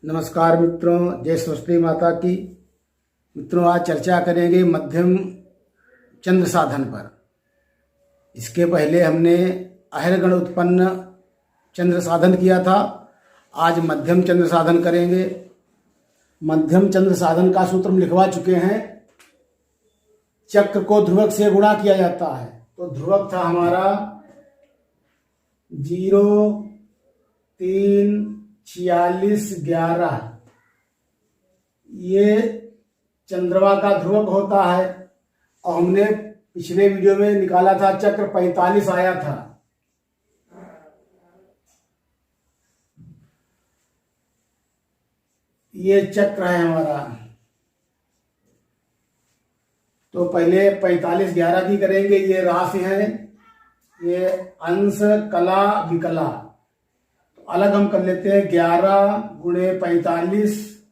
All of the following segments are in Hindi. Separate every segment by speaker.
Speaker 1: नमस्कार मित्रों, जय सरस्वती माता की। मित्रों, आज चर्चा करेंगे मध्यम चंद्र साधन पर। इसके पहले हमने अहरगण उत्पन्न चंद्र साधन किया था। आज मध्यम चंद्र साधन करेंगे। मध्यम चंद्र साधन का सूत्र हम लिखवा चुके हैं। चक्र को ध्रुवक से गुणा किया जाता है, तो ध्रुवक था हमारा 0, 3, 46, 11। ये चंद्रमा का ध्रुवक होता है। और हमने पिछले वीडियो में निकाला था चक्र 45 आया था। ये चक्र है हमारा। तो पहले 45 11 की करेंगे। ये राशि है, ये अंश कला विकला। तो अलग हम कर लेते हैं। 11 गुणे 45,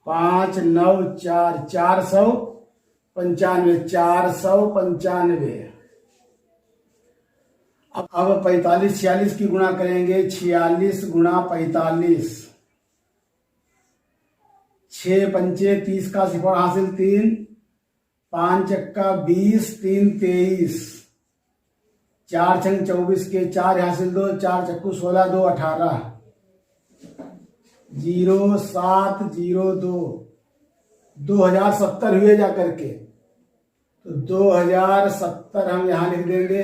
Speaker 1: 5 9 4 495, 495। अब 45 46 की गुणा करेंगे। 46 गुणा 45, 6 पंचे 30 का सिफर हासिल 3, 5 चक्का 20, 3 23, 4 छंग 24 के 4 हासिल 2, 4 चक्कू 16, 2 18, 0 7 0 2, 2070 हुए जा करके। तो 2070 हम यहां लिख देंगे।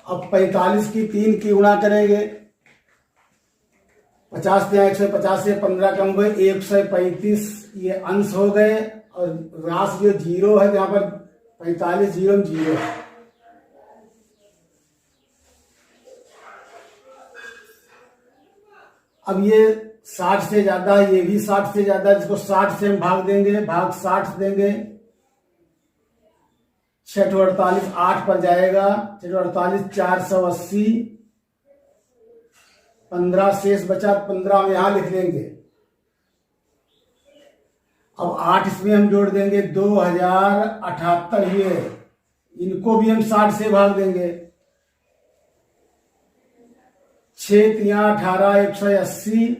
Speaker 1: अब 45 की 3 की गुणा करेंगे। 50 से 150 से 15 कम हुए, 135। ये अंश हो गए और राशि जो 0 है, यहाँ पर 45 0 0। अब ये 60 से ज्यादा है, ये भी 60 से ज्यादा है। जिसको 60 से हम भाग देंगे, भाग 60 देंगे। 6 48 8 पर जाएगा। 6 48 480, 15 शेष बचा, 15 हम यहां लिख लेंगे। अब 8 इसमें हम जोड़ देंगे, 2078 हुए। इनको भी हम 60 से भाग देंगे। 6 3 18, 180,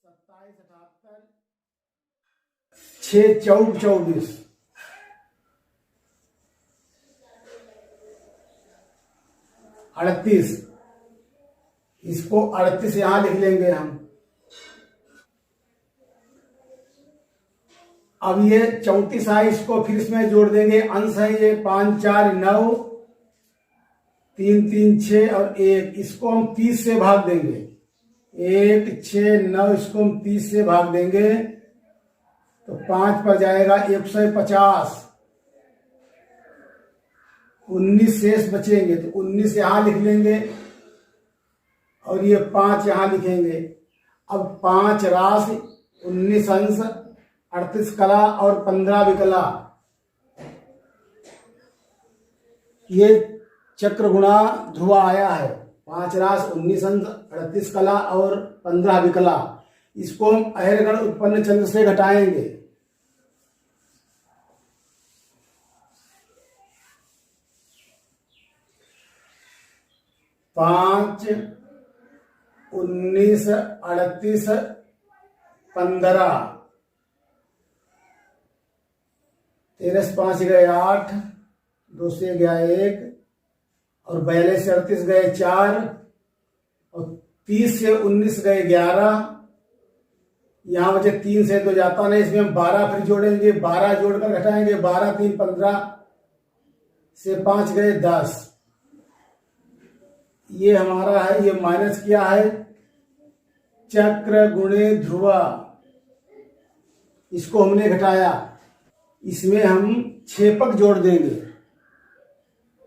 Speaker 1: 27 78, 6 4 24, 38। इसको 38 यहां लिख लेंगे हम। अब ये 34 है, इसको फिर इसमें जोड़ देंगे। अंश है ये 5 4 9, 3 3 6 और 1। इसको हम 30 से भाग देंगे। 1 6 9, इसको हम 30 से भाग देंगे। तो 5 पर जाएगा 150, 19 शेष बचेंगे। तो 19 यहां लिख लेंगे और ये 5 यहां लिखेंगे। अब 5 राशि, 19 अंश, 38 कला और 15 विकला। ये चक्र गुणा ध्रुव आया है। 5 राशि, 19 अंश, 38 कला और 15 विकला। इसको हम अहरगण उत्पन्न चंद्र से घटाएंगे। पांच 19 38 15, 13 से 5 गए 8, 2 से गया 1 और 42 से 38 गए 4 और 30 से 19 गए 11। यहां बचे 3 से तो जाता नहीं, इसमें हम 12 फिर जोड़ेंगे। 12 जोड़कर घटाएंगे। 12 3 15 से 5 गए 10। ये हमारा है, ये माइनस किया है चक्र गुणे ध्रुवा। इसको हमने घटाया। इसमें हम छेपक जोड़ देंगे।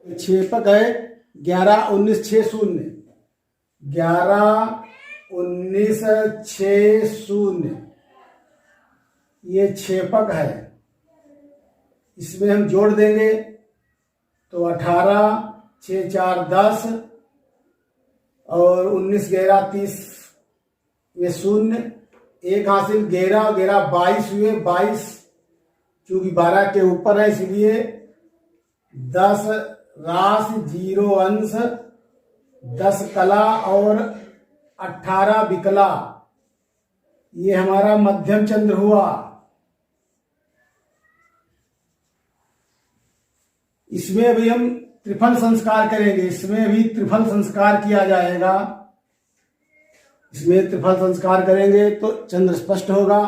Speaker 1: छेपक है 11 19 6 0, 11 19 6 0। ये छेपक है। इसमें हम जोड़ देंगे तो 18 6 4 10 और 19 11 30, ये 0 1 हासिल। 11 11 22 हुए। 22 चूंकि 12 के ऊपर है, इसलिए 10 रास 0 अंश 10 कला और 18 विकला, ये हमारा मध्यम चंद्र हुआ। इसमें भी हम त्रिफल संस्कार करेंगे, इसमें भी त्रिफल संस्कार किया जाएगा। इसमें त्रिफल संस्कार करेंगे तो चंद्र स्पष्ट होगा।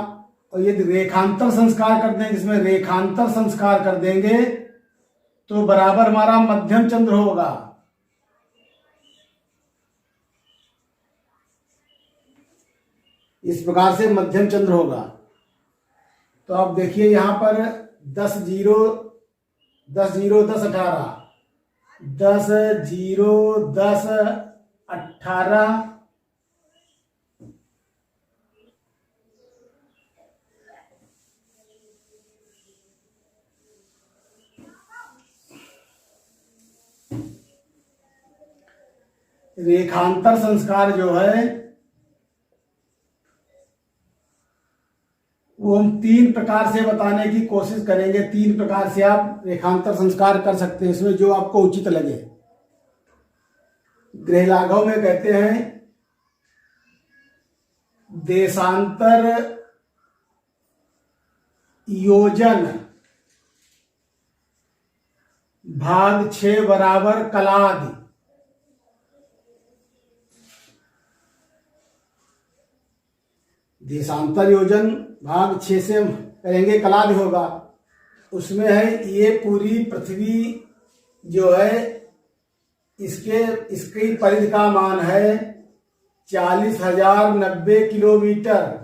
Speaker 1: और यदि रेखांतर संस्कार कर देंगे, इसमें रेखांतर संस्कार कर देंगे तो बराबर हमारा मध्यम चंद्र होगा। इस प्रकार से मध्यम चंद्र होगा। तो आप देखिए यहां पर 10 0 10 0 10 18 10 0 10 18 रेखांतर संस्कार जो है वो हम 3 प्रकार से बताने की कोशिश करेंगे। 3 प्रकार से आप रेखांतर संस्कार कर सकते हैं, इसमें जो आपको उचित लगे। गृह लाघव में कहते हैं देशांतर योजन भाग 6 बराबर कलादि। देशांतर योजन भाग 6 से हम करेंगे कलादि होगा। उसमें है ये पूरी पृथ्वी जो है इसकी परिधि का मान है 40,090 किलोमीटर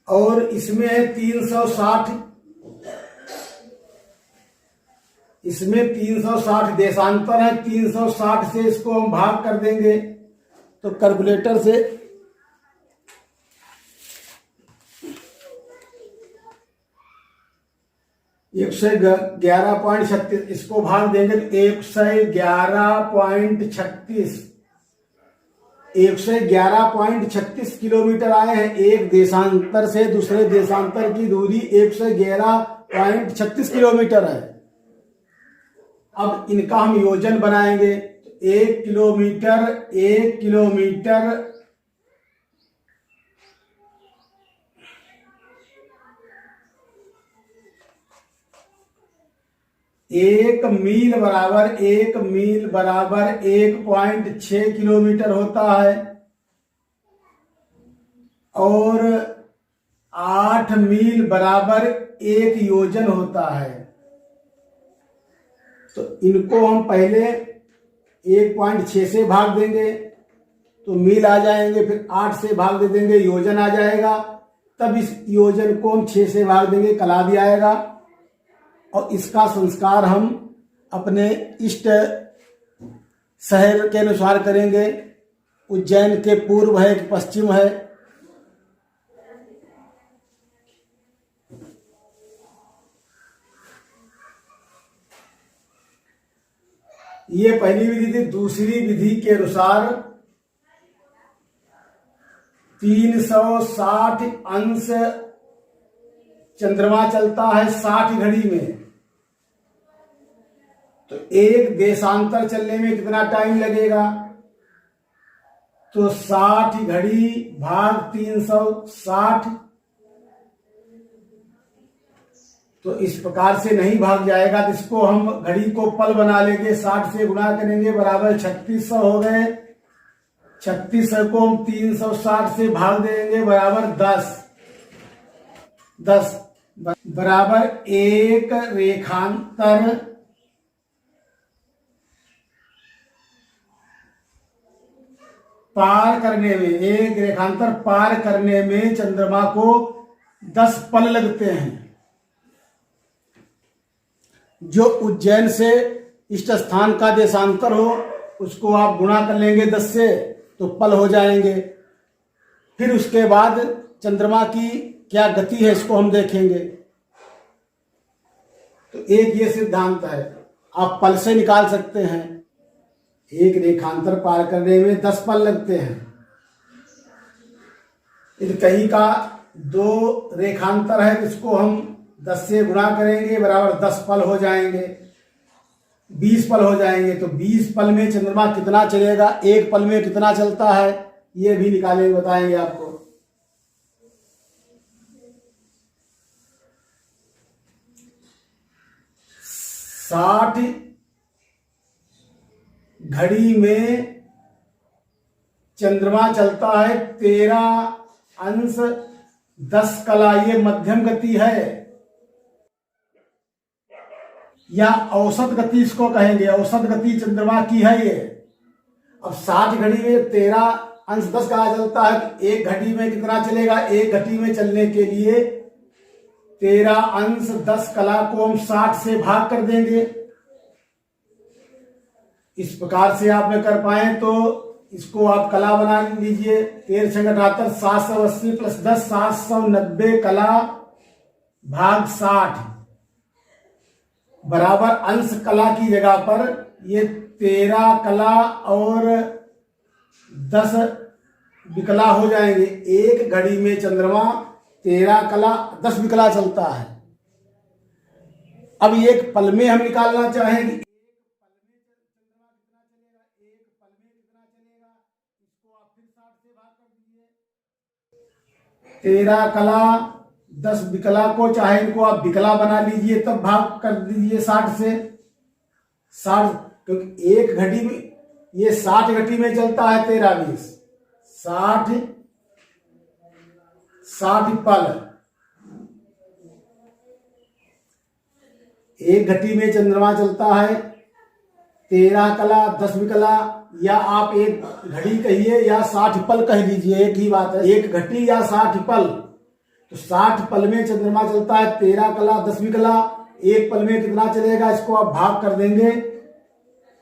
Speaker 1: और इसमें है 360, इसमें 360 देशांतर है। 360 से इसको हम भाग कर देंगे तो कैलकुलेटर से 111.36 इसको भाग देंगे तो 111.36 किलोमीटर आए हैं। एक देशांतर से दूसरे देशांतर की दूरी 111.36 किलोमीटर है। अब इनका हम योजन बनाएंगे तो 1 किलोमीटर 1 किलोमीटर 1 मील बराबर 1 मील बराबर 1.6 किलोमीटर होता है और 8 मील बराबर 1 योजन होता है। तो इनको हम पहले 1.6 से भाग देंगे तो मील आ जाएंगे, फिर 8 से भाग दे देंगे योजन आ जाएगा, तब इस योजन को हम 6 से भाग देंगे कलादि आएगा। और इसका संस्कार हम अपने इष्ट शहर के अनुसार करेंगे। उज्जैन के पूर्व है कि पश्चिम है, ये पहली विधि थी। दूसरी विधि के अनुसार 360 अंश चंद्रमा चलता है 60 घड़ी में, तो एक देशांतर चलने में कितना टाइम लगेगा? तो 60 घड़ी भाग 360, तो इस प्रकार से नहीं भाग जाएगा। तो इसको हम घड़ी को पल बना लेंगे, 60 से गुणा करेंगे बराबर 3600 हो गए। 3600 को हम 360 से भाग देंगे बराबर 10 बराबर एक रेखांतर पार करने में, एक रेखांतर पार करने में चंद्रमा को 10 पल लगते हैं। जो उज्जैन से इष्ट स्थान का देशांतर हो उसको आप गुणा कर लेंगे 10 से, तो पल हो जाएंगे। फिर उसके बाद चंद्रमा की क्या गति है इसको हम देखेंगे। तो एक ये सिद्धांत है, आप पल से निकाल सकते हैं। एक रेखांतर पार करने में 10 पल लगते हैं। यदि कहीं का 2 रेखांतर है तो इसको हम 10 से गुणा करेंगे बराबर 10 पल हो जाएंगे, 20 पल हो जाएंगे। तो 20 पल में चंद्रमा कितना चलेगा, एक पल में कितना चलता है, ये भी निकालेंगे, बताएंगे आपको। 60 घड़ी में चंद्रमा चलता है 13 अंश 10 कला। ये मध्यम गति है या औसत गति इसको कहेंगे, औसत गति चंद्रमा की है ये। अब 60 घड़ी में 13 अंश 10 कला चलता है, एक घड़ी में कितना चलेगा, एक घड़ी में चलने के लिए 13 अंश 10 कला को हम 60 से भाग कर देंगे। इस प्रकार से आप में कर पाए तो इसको आप कला बना लीजिए। 13 छंग 78, 780 प्लस 10 790 कला भाग 60 बराबर अंश कला की जगह पर ये 13 कला और 10 विकला हो जाएंगे। एक घड़ी में चंद्रमा 13 कला 10 विकला चलता है। अब एक पल में हम निकालना चाहेंगे, 13 कला 10 विकला को, चाहे इनको आप विकला बना लीजिए तब भाग कर दीजिए 60 से। 60 क्योंकि एक घड़ी में ये 60 घड़ी में चलता है 13 20 60 पल। एक घड़ी में चंद्रमा चलता है 13 कला 10 विकला, या आप एक घड़ी कहिए या 60 पल कह लीजिए, एक ही बात है। एक घड़ी या 60 पल, तो 60 पल में चंद्रमा चलता है 13 कला 10 विकला। एक पल में कितना चलेगा, इसको आप भाग कर देंगे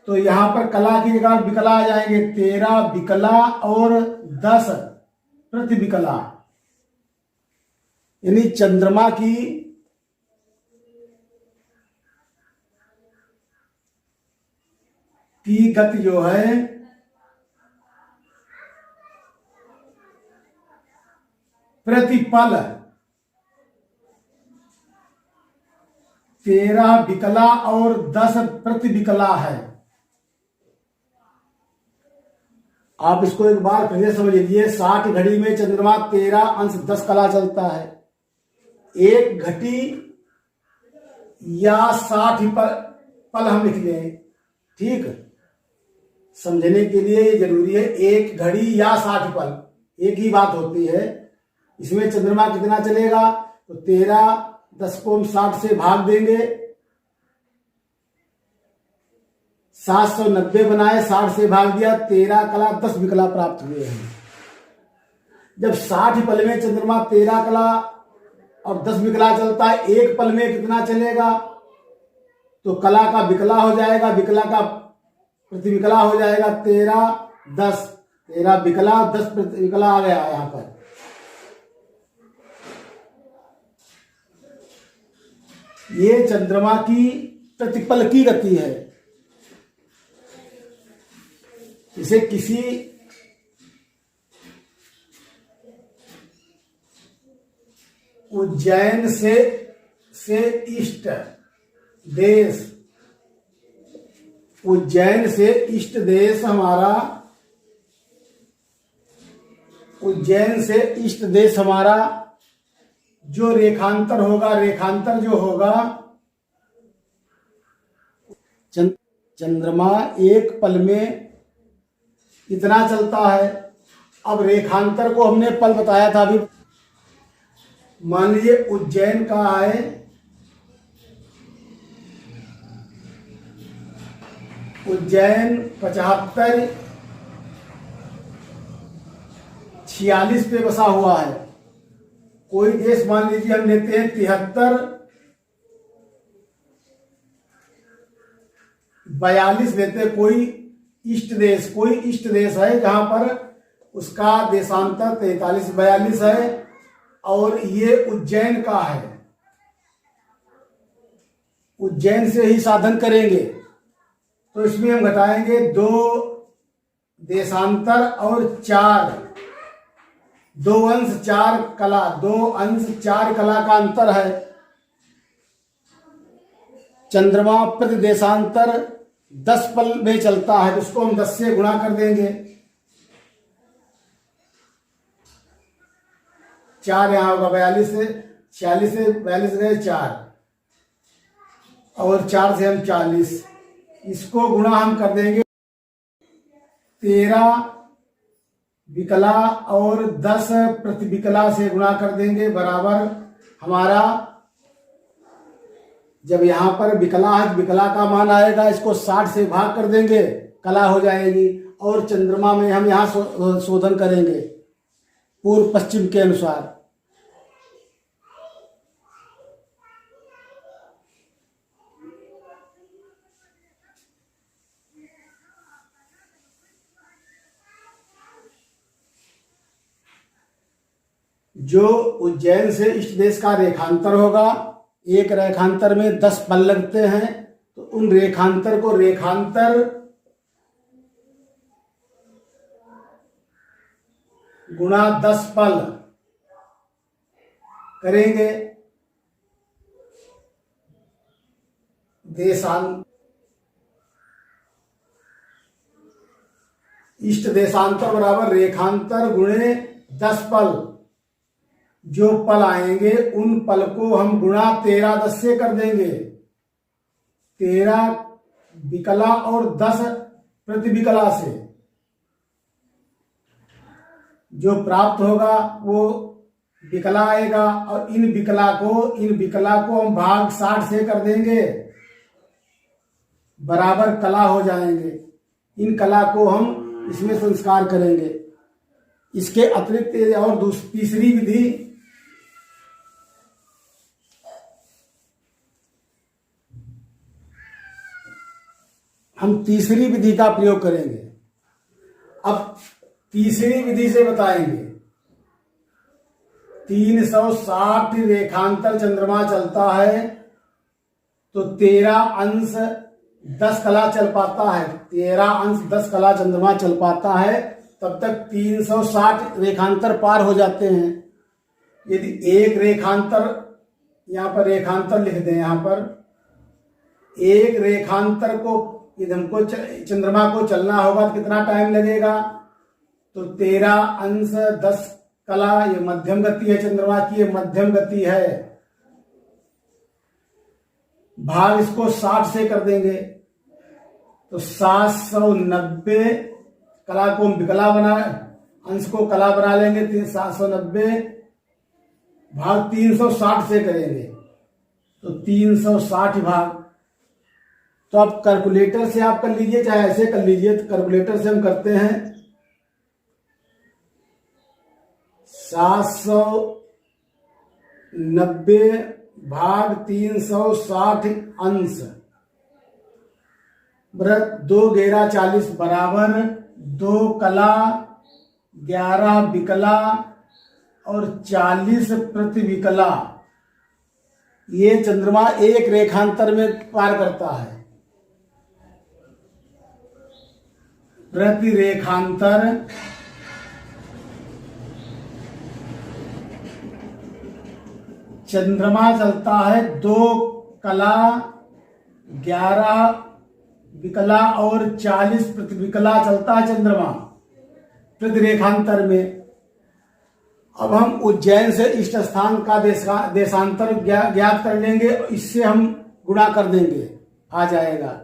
Speaker 1: तो यहां पर कला की जगह विकला आ जाएंगे। 13 विकला और 10 प्रति विकला, यानी चंद्रमा की गति जो है प्रतिपल 13 विकला और 10 प्रति विकला है। आप इसको एक बार फिर समझ लीजिए। 60 घड़ी में चंद्रमा 13 अंश 10 कला चलता है। एक घटी या 60 पल हम लिख लें, ठीक, समझने के लिए ये जरूरी है। एक घड़ी या 60 पल एक ही बात होती है। इसमें चंद्रमा कितना चलेगा, तो 13 10 को हम 60 से भाग देंगे, 790 बनाए, 60 से भाग दिया, 13 कला 10 विकला प्राप्त हुए हैं। जब 60 पल में चंद्रमा 13 कला और 10 विकला चलता है, एक पल में कितना चलेगा, तो कला का विकला हो जाएगा, विकला का प्रति विकला हो जाएगा। 13 10, 13 विकला 10 प्रति विकला आ गया यहां पर। ये चंद्रमा की प्रतिपल की गति है। इसे किसी उज्जैन से इष्ट देश, उज्जैन से इष्ट देश हमारा, उज्जैन से इष्ट देश हमारा जो रेखांतर होगा, रेखांतर जो होगा, चंद्रमा एक पल में इतना चलता है। अब रेखांतर को हमने पल बताया था अभी। मान लीजिए उज्जैन का है, उज्जैन 75 46 पे बसा हुआ है। कोई देश मान लीजिए हम लेते हैं 73 42 लेते हैं। कोई इष्ट देश, कोई इष्ट देश है जहां पर उसका देशांतर 43 42 है और ये उज्जैन का है। उज्जैन से ही साधन करेंगे तो इसमें हम घटाएंगे 2 देशांतर और 2 अंश 4 कला, 2 अंश 4 कला का अंतर है। चंद्रमा प्रति देशांतर 10 पल में चलता है, तो उसको हम 10 से गुणा कर देंगे। 4 यहाँ होगा, 42 से 46 से 42 गए 4, और 4 से हम 40, इसको गुणा हम कर देंगे 13 विकला और 10 प्रतिविकला से गुणा कर देंगे, बराबर हमारा, जब यहाँ पर विकला है विकला का मान आएगा, इसको 60 से भाग कर देंगे, कला हो जाएगी। और चंद्रमा में हम यहाँ शोधन करेंगे पूर्व पश्चिम के अनुसार। जो उज्जैन से इष्ट देश का रेखांतर होगा, एक रेखांतर में 10 पल लगते हैं, तो उन रेखांतर को रेखांतर गुणा 10 पल करेंगे। इष्ट देशांतर बराबर रेखांतर गुणे 10 पल। जो पल आएंगे उन पल को हम गुणा 13 10 से कर देंगे। 13 विकला और 10 प्रतिविकला से जो प्राप्त होगा वो विकला आएगा, और इन विकला को हम भाग 60 से कर देंगे, बराबर कला हो जाएंगे। इन कला को हम इसमें संस्कार करेंगे। इसके अतिरिक्त और तीसरी विधि, हम तीसरी विधि का प्रयोग करेंगे। अब तीसरी विधि से बताएंगे। 360 रेखांतर चंद्रमा चलता है, तो 13 अंश 10 कला चल पाता है। 13 अंश 10 कला चंद्रमा चल पाता है, तब तक 360 रेखांतर पार हो जाते हैं। यदि एक रेखांतर, यहां पर रेखांतर लिख दें, यहां पर एक रेखांतर को यदि हमको चंद्रमा को चलना होगा तो कितना टाइम लगेगा, तो 13 अंश 10 कला, ये मध्यम गति है चंद्रमा की, ये मध्यम गति है, भाग इसको 60 से कर देंगे, तो 790 कला को हम विकला बना, अंश को कला बना लेंगे। 790 भाग 360 से करेंगे, तो 360 भाग। तो आप कैलकुलेटर से आप कर लीजिए, चाहे ऐसे कर लीजिए, तो कैलकुलेटर से हम करते हैं 790 भाग 360 अंश, 2 11 40 बराबर 2 कला 11 विकला और 40 प्रतिविकला। ये चंद्रमा एक रेखांतर में पार करता है। प्रति रेखांतर चंद्रमा चलता है 2 कला 11 विकला और 40 प्रतिविकला चलता है चंद्रमा प्रति रेखांतर में। अब हम उज्जैन से इष्ट स्थान का देशांतर ज्ञात कर लेंगे, इससे हम गुणा कर देंगे, आ जाएगा।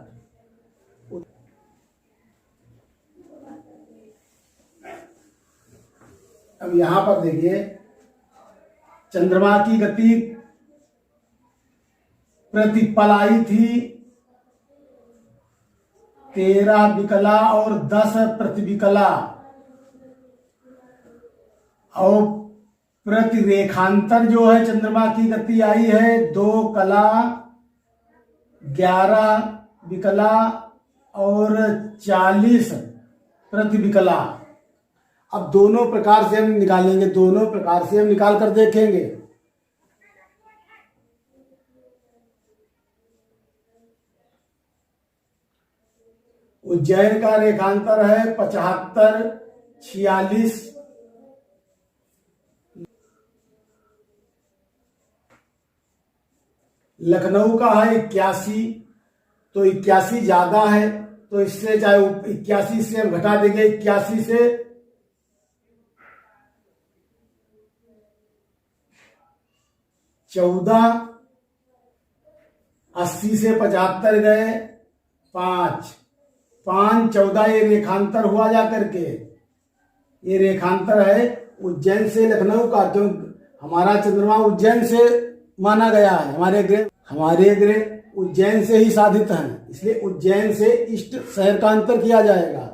Speaker 1: अब यहां पर देखिए, चंद्रमा की गति प्रतिपलाई थी 13 विकला और 10 प्रतिविकला, और प्रति रेखांतर जो है चंद्रमा की गति आई है 2 कला 11 विकला और 40 प्रतिविकला। अब दोनों प्रकार से हम निकालेंगे, दोनों प्रकार से हम निकाल कर देखेंगे। उज्जैन का रेखांतर है 75 46, लखनऊ का है 81, तो 81 ज्यादा है, तो इससे चाहे 81 से हम घटा देंगे 81 से 14, 80 से 75 गए 5, 5 14, ये रेखांतर हुआ जा करके, ये रेखांतर है उज्जैन से लखनऊ का, क्यों हमारा चंद्रमा उज्जैन से माना गया है, हमारे ग्रह उज्जैन से ही साधित हैं, इसलिए उज्जैन से इष्ट शहर का अंतर किया जाएगा।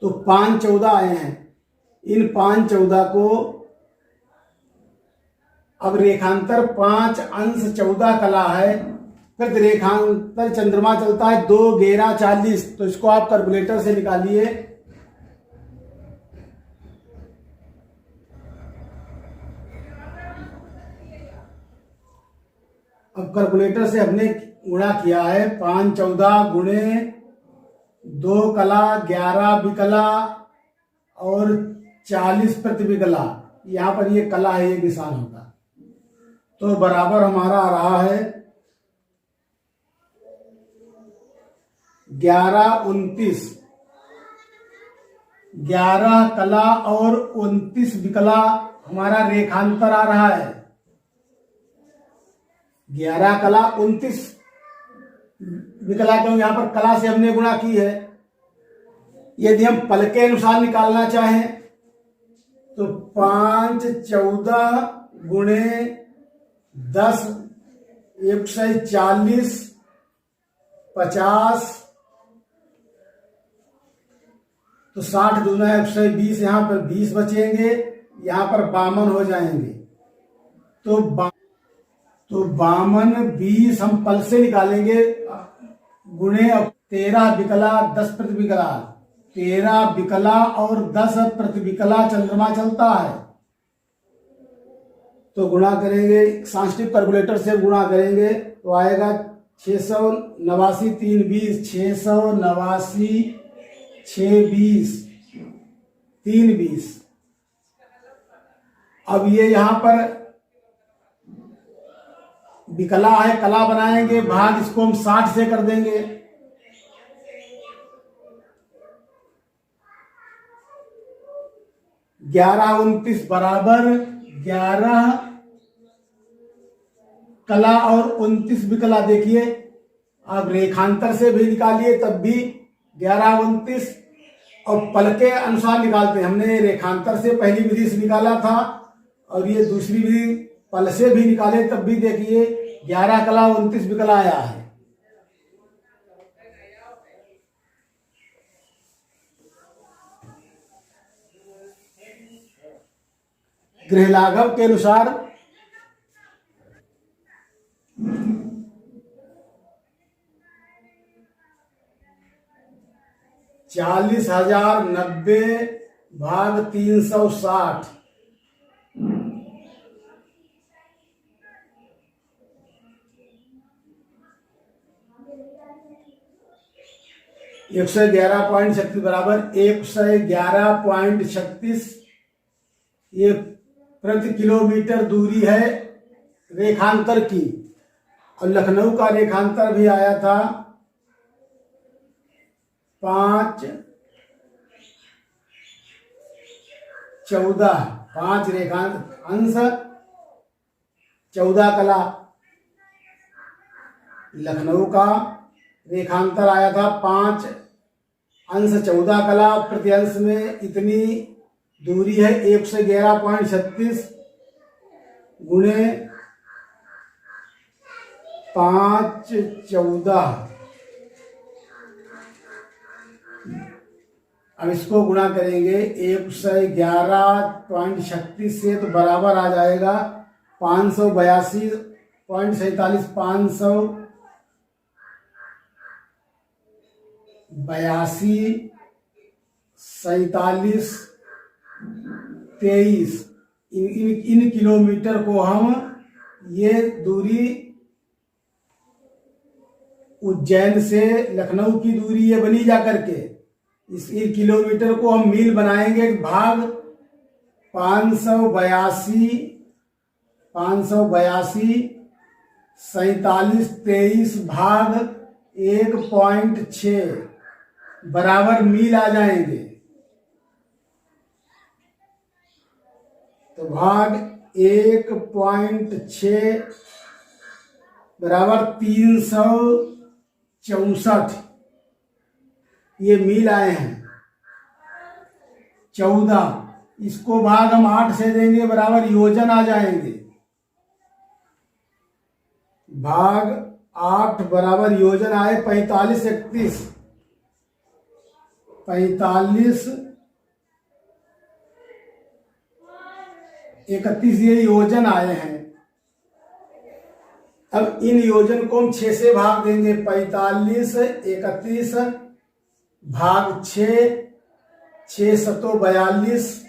Speaker 1: तो 5 14 आए हैं, इन 5 14 को अब रेखांतर 5 अंश 14 कला है, फिर रेखांतर चंद्रमा चलता है 2 11 40, तो इसको आप कैलकुलेटर से निकालिए। अब कैलकुलेटर से हमने गुणा किया है 5 14 गुणे 2 कला 11 विकला और 40 प्रतिविकला, यहां पर ये कला है, ये निशान होगा, तो बराबर हमारा आ रहा है 11 29, 11 कला और 29 विकला हमारा रेखांतर आ रहा है। 11 कला 29 विकला, क्योंकि यहां पर कला से हमने गुणा की है। यदि हम पल के अनुसार निकालना चाहें तो 5 14 गुणे 10 140 50, तो 60 दूना 120, यहां पर 20 बचेंगे, यहां पर 52 हो जाएंगे। तो 52 20 हम पल से निकालेंगे, गुणे 13 विकला 10 प्रतिविकला, 13 विकला और 10 प्रतिविकला चंद्रमा चलता है, तो गुणा करेंगे, सांस्कृतिक कैलकुलेटर से गुणा करेंगे तो आएगा 689 3 20, 689 6 20 3 20। अब ये यहां पर विकला है, कला बनाएंगे, भाग इसको हम 60 से कर देंगे, ग्यारह 29 बराबर 11 कला और 29 विकला। देखिए आप रेखांतर से भी निकालिए तब भी 11 29, और पल के अनुसार निकालते हैं। हमने रेखांतर से पहली विधि से निकाला था और ये दूसरी विधि पल से भी निकाले तब भी देखिए 11 कला 29 विकला आया है। गृह लाघव के अनुसार 40,090 भाग 360, एक 111.36 बराबर 111.36, ये प्रति किलोमीटर दूरी है रेखांतर की। और लखनऊ का रेखांतर भी आया था 5 14, 5 रेखांत अंश 14 कला। लखनऊ का रेखांतर आया था 5 अंश 14 कला, प्रति अंश में इतनी दूरी है 111.36 गुणे 5 14। अब इसको गुणा करेंगे 111.36 से तो बराबर आ जाएगा 582.47, 582.47 23। इन किलोमीटर को हम, ये दूरी उज्जैन से लखनऊ की दूरी ये बनी जा करके, इस किलोमीटर को हम मील बनाएंगे, भाग 582 4723 भाग 1.6 बराबर मील आ जाएंगे। तो भाग 1.6 बराबर 364 ये मील आए हैं। 14 इसको भाग हम 8 से देंगे, बराबर योजन आ जाएंगे। भाग 8 बराबर योजन आए 45 31 45 31 ये योजन आए हैं। अब इन योजन को हम 6 से भाग देंगे। 45 31 भाग 6 6 सतो 42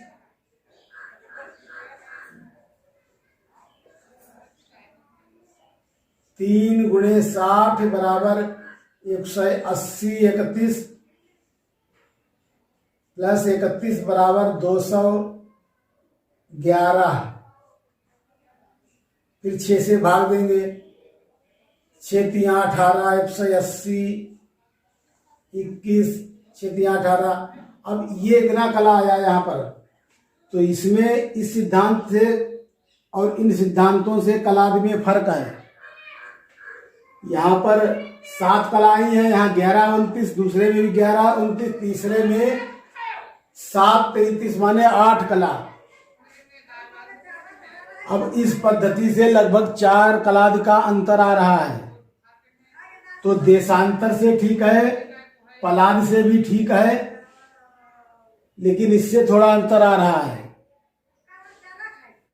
Speaker 1: 3 गुणे 60 बराबर 180 31 प्लस 31 बराबर 211। फिर 6 से भाग देंगे। 6 3 18 180 21 6 3 18। अब ये इतना कला आया यहाँ पर, तो इसमें इस सिद्धांत से और इन सिद्धांतों से कलादि में फर्क है। यहाँ पर 7 कलाई हैं, यहाँ 11 29, दूसरे में भी 11 29, तीसरे में 7 33 माने 8 कला। अब इस पद्धति से लगभग 4 कलादि का अंतर आ रहा है। तो देशांतर से ठीक है, पलाद से भी ठीक है, लेकिन इससे थोड़ा अंतर आ रहा है।